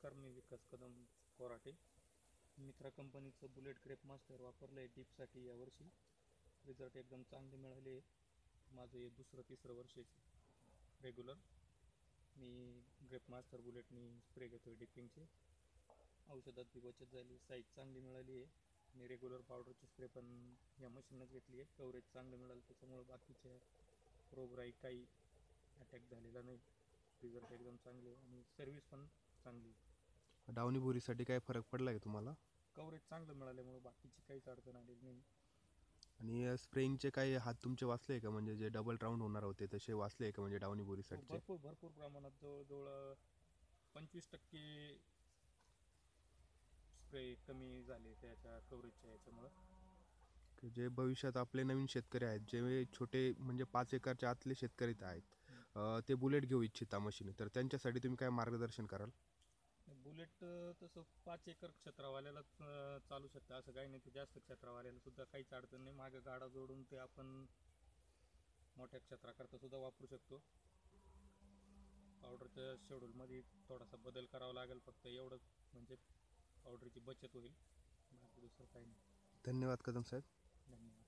नमस्कार, मी विकास कदम कोराटे. मित्रा कंपनीचं बुलेट ग्रेप मास्टर वापरलं आहे डीपसाठी यावर्षी. रिझल्ट एकदम चांगले मिळाले. माझं हे तिसरं वर्ष रेग्युलर मी ग्रेप मास्टर बुलेटनी स्प्रे घेतो आहे डिपिंगचे. औषधात बी बचत झाली, साईज चांगली मिळाली आहे आणि रेग्युलर पावडरची स्प्रे पण या मशीनच घेतली आहे. कवरेज चांगलं मिळालं, त्याच्यामुळं बाकीच्या रोगराई काही अटॅक झालेला नाही. रिझल्ट एकदम चांगले आणि सर्व्हिस पण चांगली. डावणी बोरीसाठी काय फरक पडला आहे तुम्हाला? कवरेज चांगलं मिळाल्यामुळे बाकीची काहीच अडचण आलेली नाही. आणि स्प्रेइंगचे काही हात तुमचे वाचले का, म्हणजे जे डबल राऊंड होणार होते तसे वाचले का, म्हणजे डावणी हो, बोरीसाठीचे? भरपूर भरपूर प्रमाणात जवळजवळ 25% स्प्रे कमी झाले त्याच्या कवरेजच्या याच्यामुळं. जे भविष्यात आपले नवीन शेतकरी आहेत, जे छोटे म्हणजे 5 एकरच्या आतले शेतकरी आहेत, ते बुलेट घेऊ इच्छिता मशीन, तर त्यांच्यासाठी तुम्ही काय मार्गदर्शन कराल? बुलेट तसं 5 एकर क्षेत्रवाल्याला चालू शकतं, असं काही नाही. ते जास्त क्षेत्रवाल्याला सुद्धा काहीच अडचण नाही. मागं गाडा जोडून ते आपण मोठ्या क्षेत्राकरता सुद्धा वापरू शकतो. पावडरच्या शेड्यूलमध्ये थोडासा बदल करावा लागेल फक्त, एवढंच. म्हणजे पावडरची बचत होईल, बाकी दुसरं काही नाही. धन्यवाद कदम साहेब. धन्यवाद.